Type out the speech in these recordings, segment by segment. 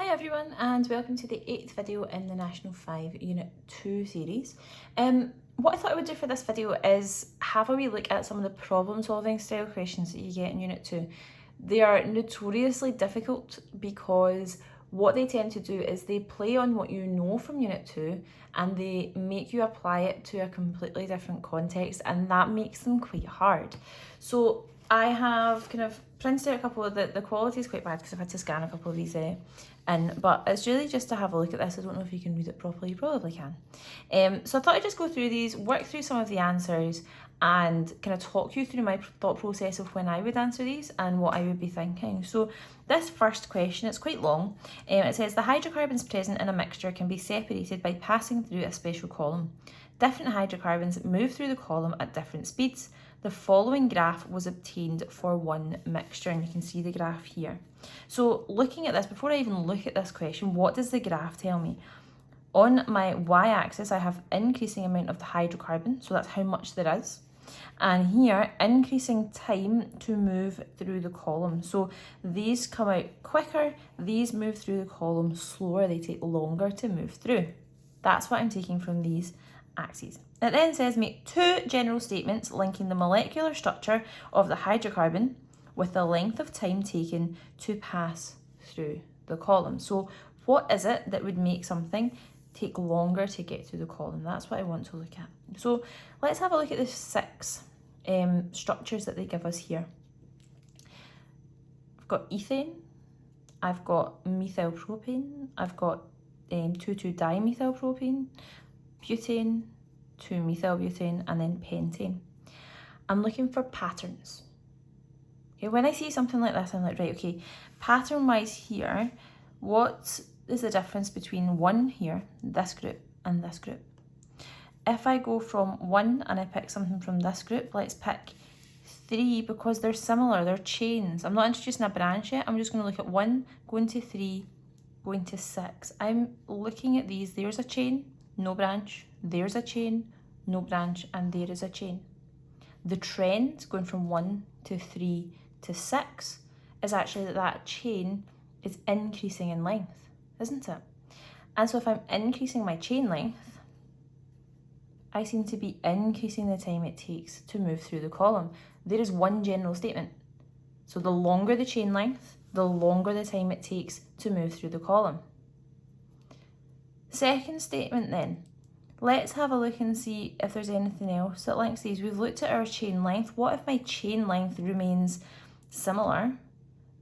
Hi everyone and welcome to the 8th video in the National 5 Unit 2 series. What I thought I would do for this video is have a wee look at some of the problem solving style questions that you get in Unit 2. They are notoriously difficult because what they tend to do is they play on what you know from Unit 2 and they make you apply it to a completely different context, and that makes them quite hard. So I have kind of printed out a couple of the quality is quite bad because I've had to scan a couple of these in, but it's really just to have a look at this. I don't know if you can read it properly, you probably can. So I thought I'd just go through these, work through some of the answers and kind of talk you through my thought process of when I would answer these and what I would be thinking. So this first question, it's quite long. It says the hydrocarbons present in a mixture can be separated by passing through a special column. Different hydrocarbons move through the column at different speeds. The following graph was obtained for one mixture, and you can see the graph here. So looking at this, before I even look at this question, what does the graph tell me? On my y-axis, I have increasing amount of the hydrocarbon, so that's how much there is. And here, increasing time to move through the column. So these come out quicker, these move through the column slower, they take longer to move through. That's what I'm taking from these axes. It then says make two general statements linking the molecular structure of the hydrocarbon with the length of time taken to pass through the column. So what is it that would make something take longer to get through the column? That's what I want to look at. So let's have a look at the six structures that they give us here. I've got ethane, I've got methylpropane, I've got 2,2-dimethylpropane, butane, 2-methylbutane, and then pentane. I'm looking for patterns. Okay, when I see something like this, I'm like, right, okay, pattern-wise here, what is the difference between one here, this group, and this group? If I go from one and I pick something from this group, let's pick 3 because they're similar, they're chains. I'm not introducing a branch yet, I'm just going to look at 1, going to 3, going to 6. I'm looking at these, there's a chain, no branch, there's a chain, no branch, and there is a chain. The trend going from 1 to 3 to 6 is actually that chain is increasing in length, isn't it? And so if I'm increasing my chain length, I seem to be increasing the time it takes to move through the column. There is one general statement. So the longer the chain length, the longer the time it takes to move through the column. Second statement then. Let's have a look and see if there's anything else that links these. We've looked at our chain length. What if my chain length remains similar,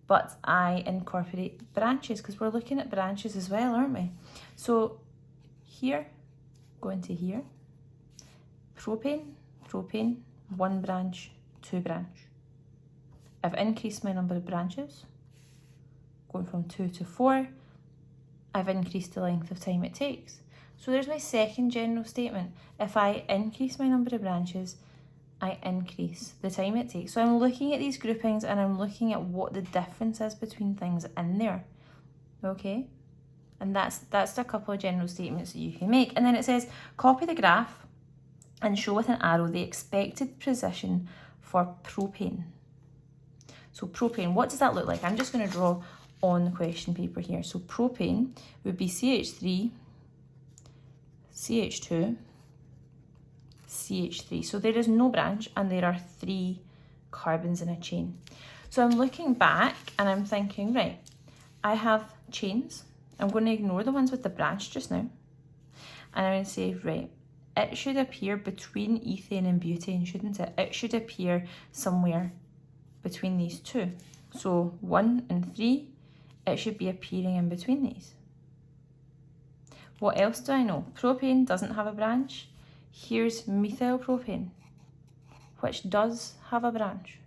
but I incorporate branches? Because we're looking at branches as well, aren't we? So here, going to here, propane, propane, 1 branch, 2 branch. I've increased my number of branches, going from 2 to 4. I've increased the length of time it takes. So there's my second general statement. If I increase my number of branches, I increase the time it takes. So I'm looking at these groupings and I'm looking at what the difference is between things in there. Okay? And that's a couple of general statements that you can make. And then it says, copy the graph and show with an arrow the expected position for propane. So propane, what does that look like? I'm just going to draw on the question paper here. So propane would be CH3, CH2, CH3. So there is no branch and there are 3 carbons in a chain. So I'm looking back and I'm thinking, right, I have chains. I'm going to ignore the ones with the branch just now. And I'm going to say, right, it should appear between ethane and butane, shouldn't it? It should appear somewhere between these two. So 1 and 3, it should be appearing in between these. What else do I know? Propane doesn't have a branch. Here's methylpropane, which does have a branch.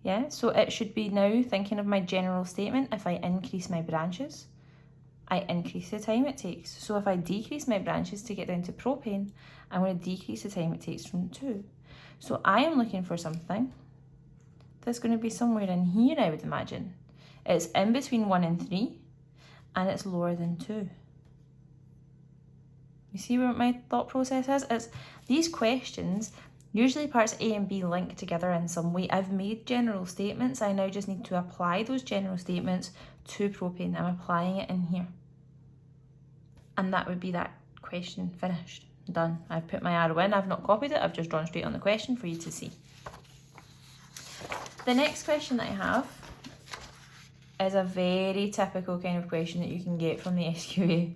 Yeah, so it should be now thinking of my general statement. If I increase my branches, I increase the time it takes. So if I decrease my branches to get down to propane, I'm going to decrease the time it takes from 2. So I am looking for something that's going to be somewhere in here, I would imagine. It's in between 1 and 3, and it's lower than 2. You see where my thought process is? It's these questions, Usually parts A and B link together in some way. I've made general statements. I now just need to apply those general statements to propane. I'm applying it in here. And that would be that question finished. Done. I've put my arrow in. I've not copied it. I've just drawn straight on the question for you to see. The next question that I have is a very typical kind of question that you can get from the SQA.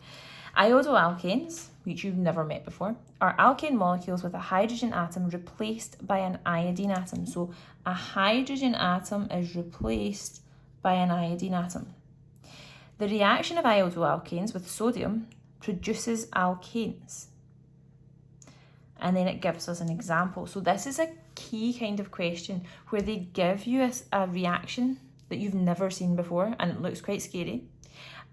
Iodoalkanes, which you've never met before, are alkane molecules with a hydrogen atom replaced by an iodine atom. So a hydrogen atom is replaced by an iodine atom. The reaction of iodoalkanes with sodium produces alkanes. And then it gives us an example. So this is a key kind of question where they give you a reaction that you've never seen before and it looks quite scary.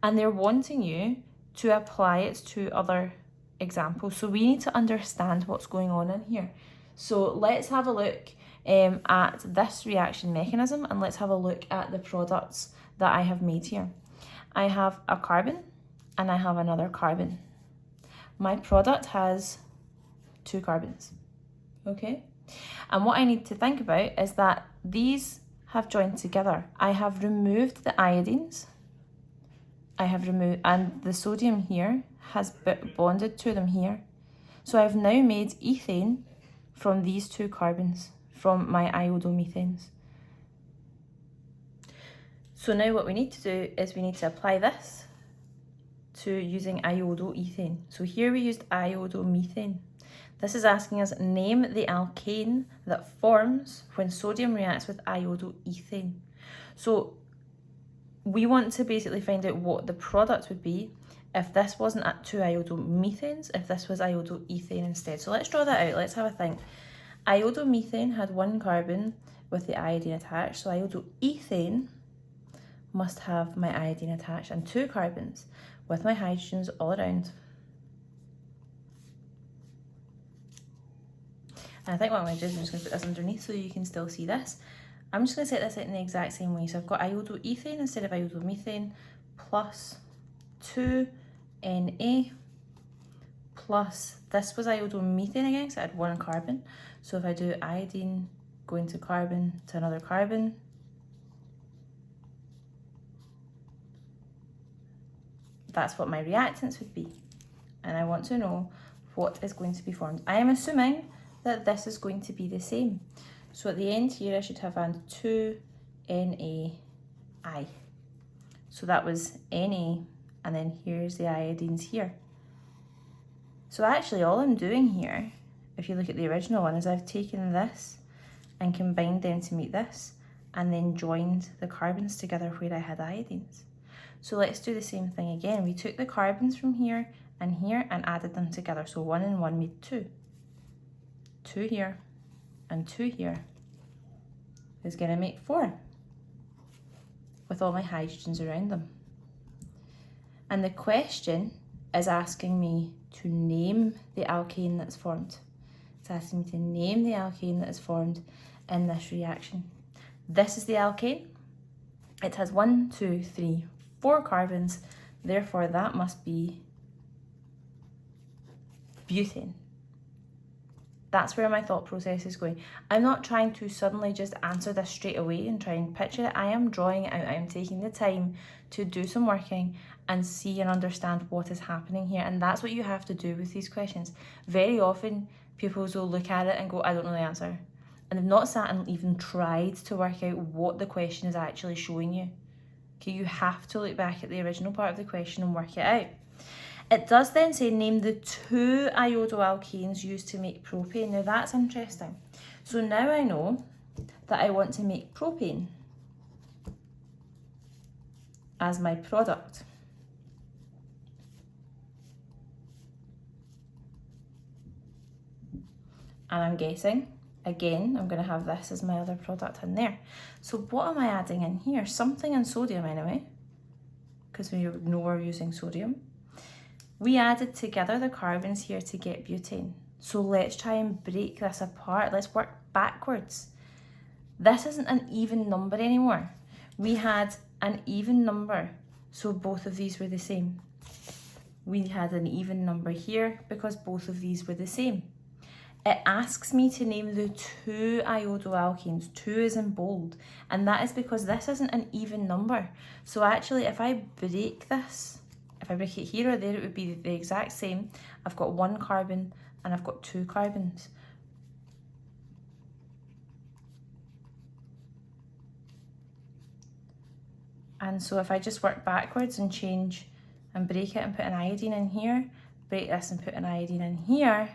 And they're wanting you to apply it to other examples. So we need to understand what's going on in here. So let's have a look at this reaction mechanism and let's have a look at the products that I have made here. I have a carbon and I have another carbon. My product has 2 carbons, okay? And what I need to think about is that these have joined together. I have removed the iodines. And the sodium here has bonded to them here. So I've now made ethane from these 2 carbons, from my iodomethanes. So now what we need to do is we need to apply this to using iodoethane. So here we used iodomethane. This is asking us name the alkane that forms when sodium reacts with iodoethane. So we want to basically find out what the product would be if this wasn't at 2 iodomethanes, if this was iodoethane instead. So let's draw that out. Let's have a think. Iodomethane had 1 carbon with the iodine attached. So iodoethane must have my iodine attached and 2 carbons with my hydrogens all around. And I think what I'm going to do is I'm just going to put this underneath so you can still see this. I'm just going to set this out in the exact same way. So I've got iodoethane instead of iodomethane plus 2Na plus, this was iodomethane again because I had 1 carbon. So if I do iodine going to carbon to another carbon, that's what my reactants would be. And I want to know what is going to be formed. I am assuming that this is going to be the same. So at the end here, I should have added 2NaI. So that was Na, and then here's the iodines here. So actually all I'm doing here, if you look at the original one, is I've taken this and combined them to make this, and then joined the carbons together where I had iodines. So let's do the same thing again. We took the carbons from here and added them together. So 1 and 1 made 2. 2 here and 2 here is going to make 4 with all my hydrogens around them. And the question is asking me to name the alkane that's formed. It's asking me to name the alkane that is formed in this reaction. This is the alkane. It has 1, 2, 3, 4 carbons. Therefore, that must be butane. That's where my thought process is going. I'm not trying to suddenly just answer this straight away and try and picture it. I am drawing it out. I am taking the time to do some working and see and understand what is happening here. And that's what you have to do with these questions. Very often, people will look at it and go, I don't know the answer. And they've not sat and even tried to work out what the question is actually showing you. Okay, you have to look back at the original part of the question and work it out. It does then say name the 2 iodoalkanes used to make propane. Now that's interesting. So now I know that I want to make propane as my product. And I'm guessing, again, I'm going to have this as my other product in there. So what am I adding in here? Something in sodium anyway, because we know we're using sodium. We added together the carbons here to get butane. So let's try and break this apart. Let's work backwards. This isn't an even number anymore. We had an even number, so both of these were the same. We had an even number here because both of these were the same. it asks me to name the two iodoalkenes. 2 is in bold, and that is because this isn't an even number. So actually, if I break this, if I break it here or there, it would be the exact same. I've got 1 carbon and I've got 2 carbons. And so if I just work backwards and change and break it and put an iodine in here, break this and put an iodine in here,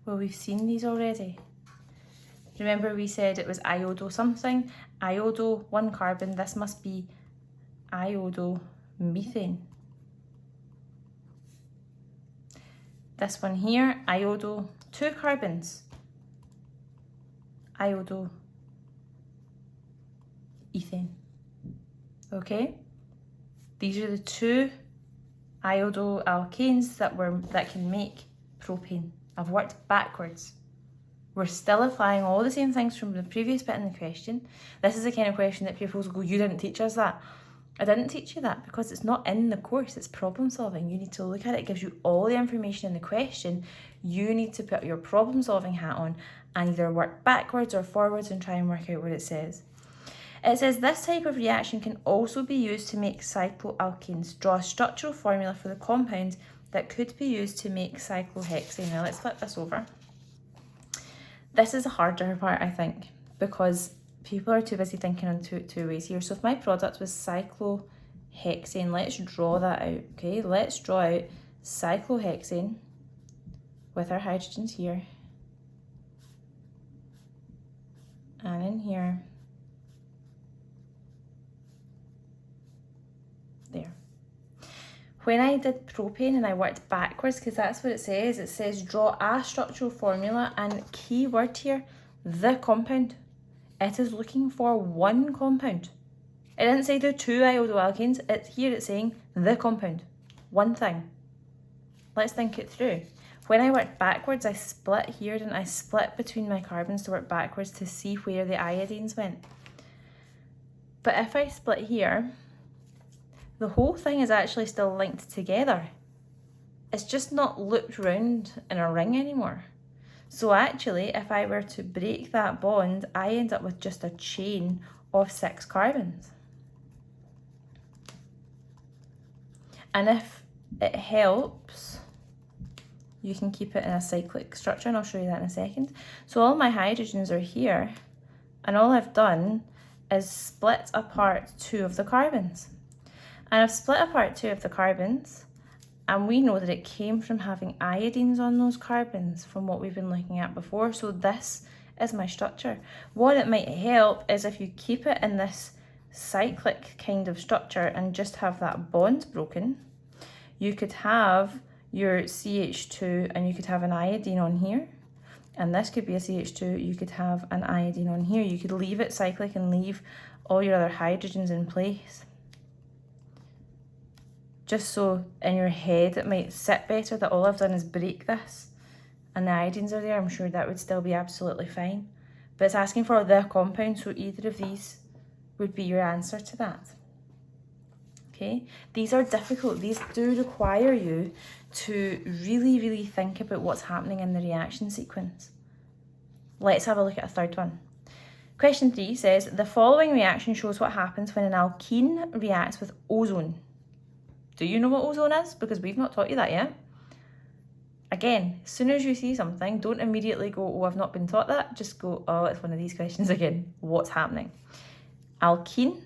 well, we've seen these already. Remember we said it was iodo something, iodo 1 carbon, this must be iodomethane. This one here, iodo 2 carbons, iodoethane. Okay, these are the 2 iodoalkanes that can make propane. I've worked backwards. We're still applying all the same things from the previous bit in the question. This is the kind of question that pupils go, you didn't teach us that. I didn't teach you that because it's not in the course, it's problem solving. You need to look at it, it gives you all the information in the question. You need to put your problem solving hat on and either work backwards or forwards and try and work out what it says. It says this type of reaction can also be used to make cycloalkenes. Draw a structural formula for the compound that could be used to make cyclohexane. Now let's flip this over. This is the harder part, I think, because people are too busy thinking on two ways here. So if my product was cyclohexane, let's draw that out, okay? Let's draw out cyclohexane with our hydrogens here and in here. There. When I did propane and I worked backwards, because that's what it says draw a structural formula, and key word here, the compound. It is looking for 1 compound. It didn't say do 2 iodoalkenes, it's saying the compound, 1 thing. Let's think it through. When I worked backwards, I split here, didn't I? Split between my carbons to work backwards to see where the iodines went. But if I split here, the whole thing is actually still linked together. It's just not looped round in a ring anymore. So actually, if I were to break that bond, I end up with just a chain of 6 carbons. And if it helps, you can keep it in a cyclic structure, and I'll show you that in a second. So all my hydrogens are here, and all I've done is split apart 2 of the carbons. And I've split apart 2 of the carbons, and we know that it came from having iodines on those carbons from what we've been looking at before. So this is my structure. What it might help is if you keep it in this cyclic kind of structure and just have that bond broken, you could have your CH2 and you could have an iodine on here, and this could be a CH2, you could have an iodine on here. You could leave it cyclic and leave all your other hydrogens in place. Just so in your head it might sit better that all I've done is break this and the iodines are there. I'm sure that would still be absolutely fine. But it's asking for the compound, so either of these would be your answer to that. Okay, these are difficult. These do require you to really, really think about what's happening in the reaction sequence. Let's have a look at a third one. Question 3 says, the following reaction shows what happens when an alkene reacts with ozone. Do you know what ozone is? Because we've not taught you that yet. Again, as soon as you see something, don't immediately go, oh, I've not been taught that. Just go, oh, it's one of these questions again. What's happening? Alkene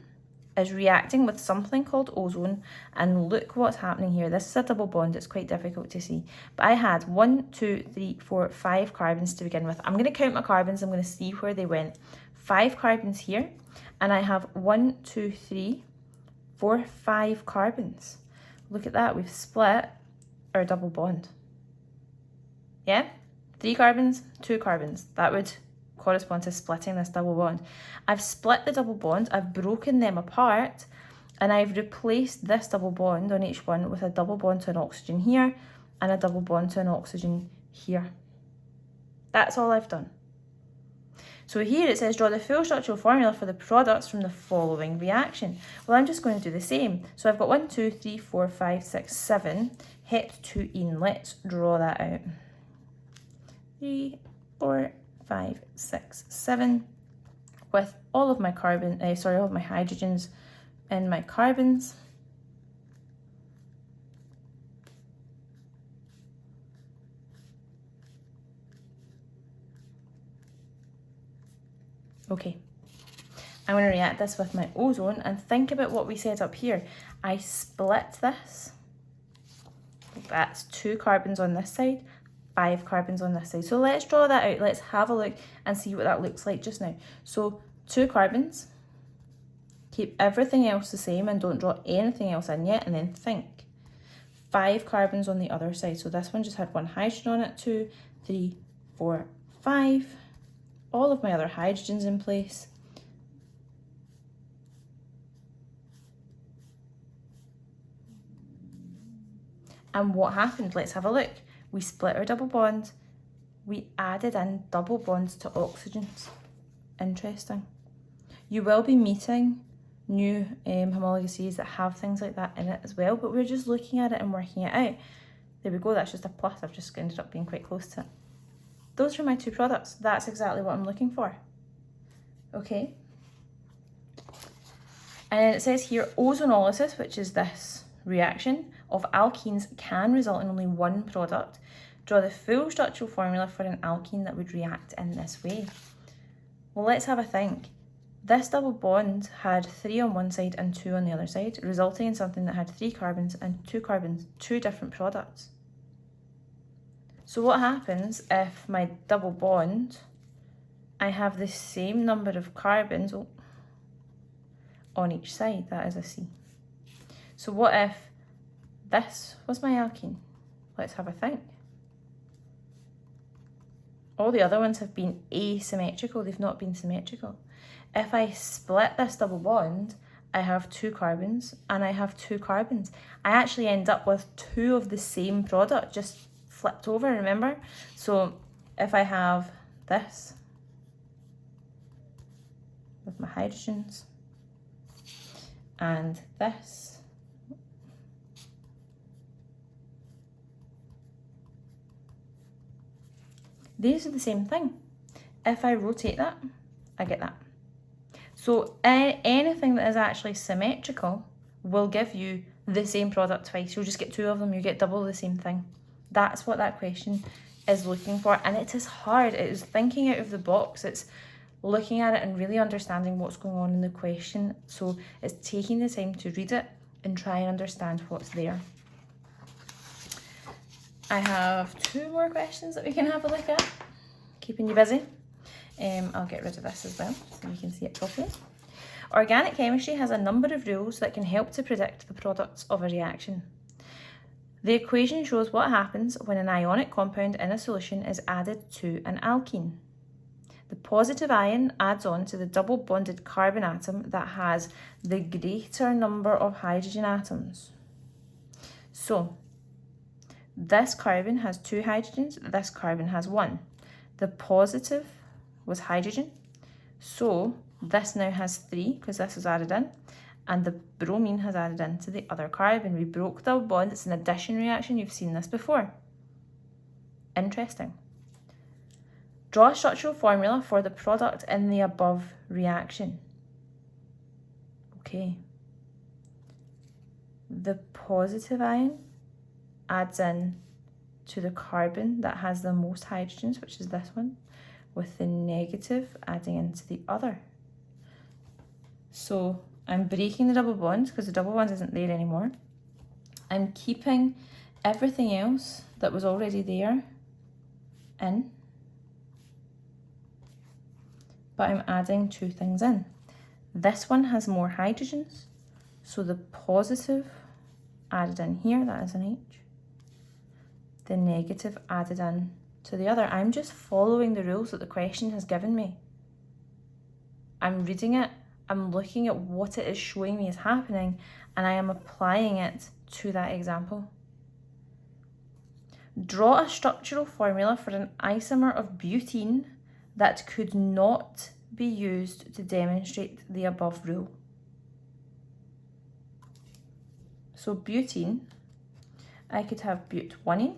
is reacting with something called ozone, and look what's happening here. This is a double bond. It's quite difficult to see. But I had 1, 2, 3, 4, 5 carbons to begin with. I'm going to count my carbons. I'm going to see where they went. 5 carbons here, and I have 1, 2, 3, 4, 5 carbons. Look at that, we've split our double bond. Yeah? 3 carbons, 2 carbons. That would correspond to splitting this double bond. I've split the double bond, I've broken them apart, and I've replaced this double bond on each one with a double bond to an oxygen here and a double bond to an oxygen here. That's all I've done. So here it says draw the full structural formula for the products from the following reaction. Well, I'm just going to do the same. So I've got 1, 2, 3, 4, 5, 6, 7 hept2ene. Let's draw that out. 3, 4, 5, 6, 7, with all of my all of my hydrogens in my carbons. Okay, I'm going to react this with my ozone and think about what we said up here. I split this. That's 2 carbons on this side, 5 carbons on this side. So let's draw that out. Let's have a look and see what that looks like just now. So 2 carbons, keep everything else the same and don't draw anything else in yet, and then think. 5 carbons on the other side. So this one just had 1 hydrogen on it, 2, 3, 4, 5. All of my other hydrogens in place. And what happened? Let's have a look. We split our double bond. We added in double bonds to oxygens. Interesting. You will be meeting new homologacies that have things like that in it as well, but we're just looking at it and working it out. There we go, that's just a plus. I've just ended up being quite close to it. Those are my 2 products. That's exactly what I'm looking for. Okay. And it says here, ozonolysis, which is this reaction of alkenes, can result in only 1 product. Draw the full structural formula for an alkene that would react in this way. Well, let's have a think. This double bond had 3 on one side and 2 on the other side, resulting in something that had 3 carbons and 2 carbons, 2 different products. So what happens if my double bond, I have the same number of carbons on each side? That is a C. So what if this was my alkene? Let's have a think. All the other ones have been asymmetrical, they've not been symmetrical. If I split this double bond, I have 2 carbons and I have 2 carbons. I actually end up with 2 of the same product, just flipped over, remember? So if I have this with my hydrogens and this, these are the same thing. If I rotate that, I get that. So anything that is actually symmetrical will give you the same product twice. You'll just get 2 of them, you get double the same thing. That's what that question is looking for, and it is hard. It is thinking out of the box. It's looking at it and really understanding what's going on in the question. So it's taking the time to read it and try and understand what's there. I have 2 more questions that we can have a look at. Keeping you busy. I'll get rid of this as well so you can see it properly. Organic chemistry has a number of rules that can help to predict the products of a reaction. The equation shows what happens when an ionic compound in a solution is added to an alkene. The positive ion adds on to the double bonded carbon atom that has the greater number of hydrogen atoms. So, this carbon has 2 hydrogens, this carbon has 1. The positive was hydrogen, so this now has 3 because this is added in, and the bromine has added into the other carbon. We broke the bond. It's an addition reaction. You've seen this before. Interesting. Draw a structural formula for the product in the above reaction. Okay. The positive ion adds in to the carbon that has the most hydrogens, which is this one, with the negative adding into the other. So I'm breaking the double bond because the double bond isn't there anymore. I'm keeping everything else that was already there in, but I'm adding 2 things in. This one has more hydrogens, so the positive added in here, that is an H. The negative added in to the other. I'm just following the rules that the question has given me. I'm reading it, I'm looking at what it is showing me is happening, and I am applying it to that example. Draw a structural formula for an isomer of butene that could not be used to demonstrate the above rule. So butene, I could have but1ene,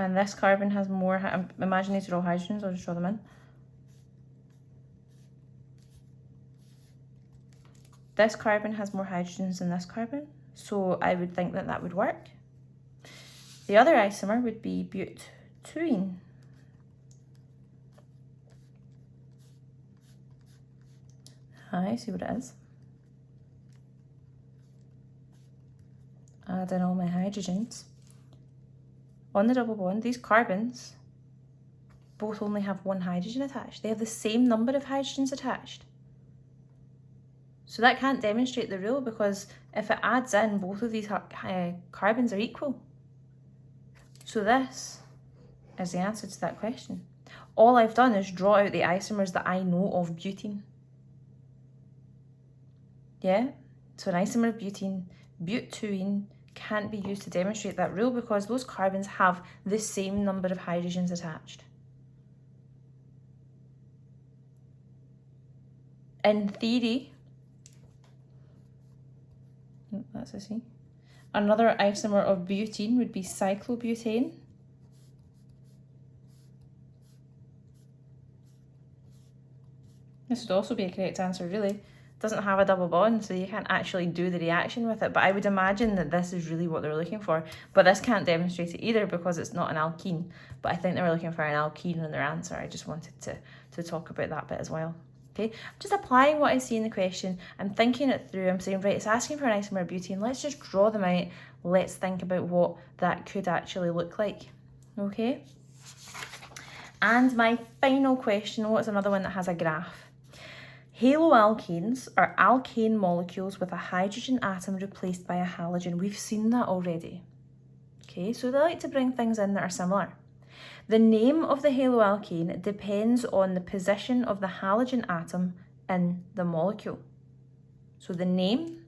And this carbon has more, imagine these are all hydrogens, I'll just draw them in. This carbon has more hydrogens than this carbon, so I would think that that would work. The other isomer would be butene. I see what it is. Add in all my hydrogens. On the double bond, these carbons both only have one hydrogen attached. They have the same number of hydrogens attached. So that can't demonstrate the rule, because if it adds in, both of these carbons are equal. So this is the answer to that question. All I've done is draw out the isomers that I know of butene. Yeah, so an isomer of butene, butene, can't be used to demonstrate that rule because those carbons have the same number of hydrogens attached. In theory, that's a C. Another isomer of butene would be cyclobutane. This would also be a correct answer, really. Doesn't have a double bond, so you can't actually do the reaction with it, but I would imagine that this is really what they're looking for. But this can't demonstrate it either because it's not an alkene, but I think they were looking for an alkene in their answer. I just wanted to talk about that bit as well. Okay, I'm just applying what I see in the question. I'm thinking it through. I'm saying, right, it's asking for an isomer of butene. Let's just draw them out. Let's think about what that could actually look like. Okay, and my final question, what's another one that has a graph? Haloalkanes are alkane molecules with a hydrogen atom replaced by a halogen. We've seen that already. Okay, so they like to bring things in that are similar. The name of the haloalkane depends on the position of the halogen atom in the molecule. So the name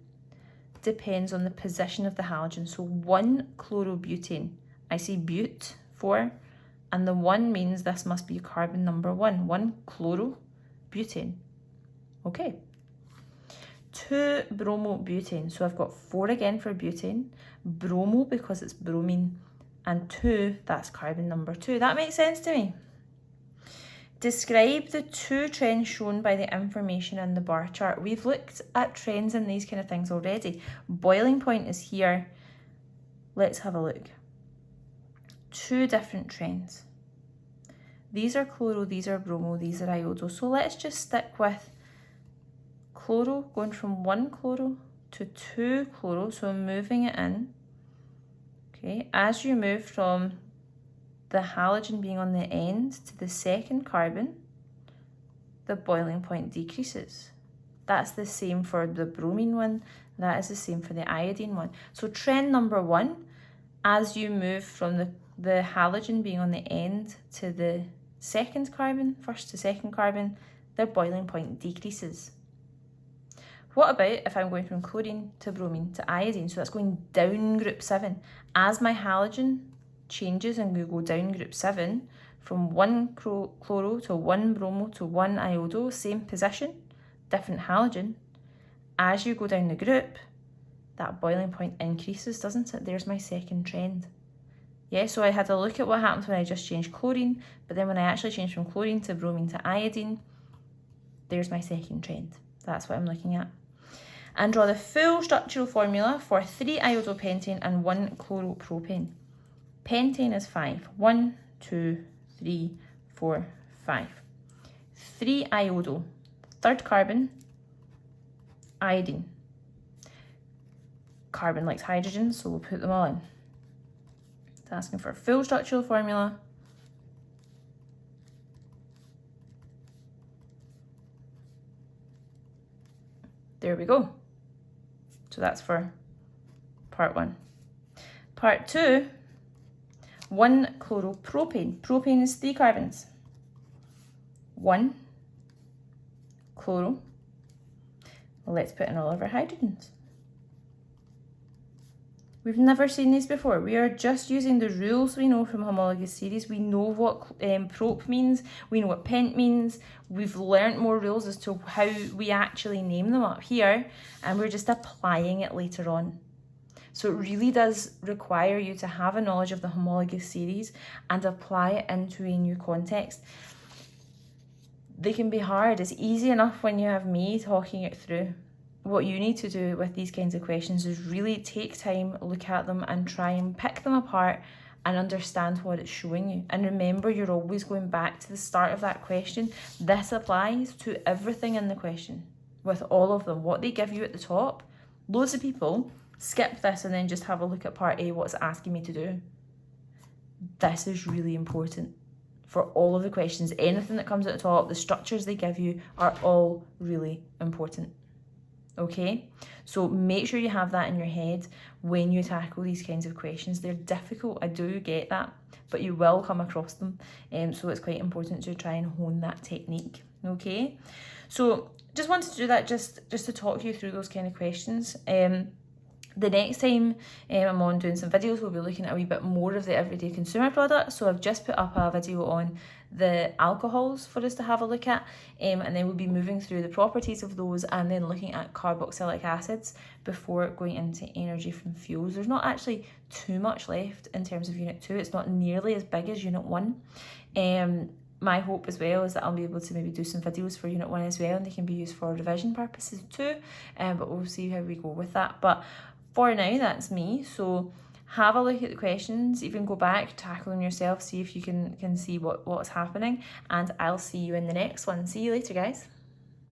depends on the position of the halogen. So 1-chlorobutane. I see but 4, and the 1 means this must be carbon number 1. 1-chlorobutane. Okay, 2-bromobutane. So I've got 4 again for butane, bromo because it's bromine, and 2, that's carbon number 2. That makes sense to me. Describe the 2 trends shown by the information in the bar chart. We've looked at trends in these kind of things already. Boiling point is here. Let's have a look. 2 different trends. These are chloro, these are bromo, these are iodo. So let's just stick with chloro, going from 1-chloro to 2-chloro, so moving it in. Okay, as you move from the halogen being on the end to the second carbon, the boiling point decreases. That's the same for the bromine one, that is the same for the iodine one. So trend number 1, as you move from the halogen being on the end to the second carbon, first to second carbon, their boiling point decreases. What about if I'm going from chlorine to bromine to iodine? So that's going down group 7. As my halogen changes and we go down group 7, from 1-chloro to 1-bromo to 1-iodo, same position, different halogen. As you go down the group, that boiling point increases, doesn't it? There's my second trend. Yeah, so I had a look at what happens when I just changed chlorine, but then when I actually changed from chlorine to bromine to iodine, there's my second trend. That's what I'm looking at. And draw the full structural formula for 3-iodopentane and 1-chloropropane. Pentane is 5. 1, 2, 3, 4, 5. 3-iodo, third carbon, iodine. Carbon likes hydrogen, so we'll put them all in. It's asking for a full structural formula. There we go. So that's for part 1. Part 2, 1-chloropropane. Propane is 3 carbons. 1 chloro. Well, let's put in all of our hydrogens. We've never seen these before. We are just using the rules we know from homologous series. We know what prop means. We know what pent means. We've learnt more rules as to how we actually name them up here, and we're just applying it later on. So it really does require you to have a knowledge of the homologous series and apply it into a new context. They can be hard. It's easy enough when you have me talking it through. What you need to do with these kinds of questions is really take time, look at them and try and pick them apart and understand what it's showing you. And remember, you're always going back to the start of that question. This applies to everything in the question, with all of them. What they give you at the top, loads of people skip this and then just have a look at part A, what's it asking me to do. This is really important for all of the questions. Anything that comes at the top, the structures they give you are all really important. Okay, so make sure you have that in your head when you tackle these kinds of questions. They're difficult, I do get that, but you will come across them, so it's quite important to try and hone that technique. Okay, so just wanted to do that just to talk you through those kind of questions. The next time I'm on doing some videos, we'll be looking at a wee bit more of the everyday consumer products. So I've just put up a video on the alcohols for us to have a look at, and then we'll be moving through the properties of those and then looking at carboxylic acids before going into energy from fuels. There's not actually too much left in terms of Unit 2. It's not nearly as big as Unit 1. My hope as well is that I'll be able to maybe do some videos for Unit 1 as well, and they can be used for revision purposes too, but we'll see how we go with that. But for now, that's me. So have a look at the questions, even go back, tackle them yourself, see if you can see what's happening, and I'll see you in the next one. See you later, guys.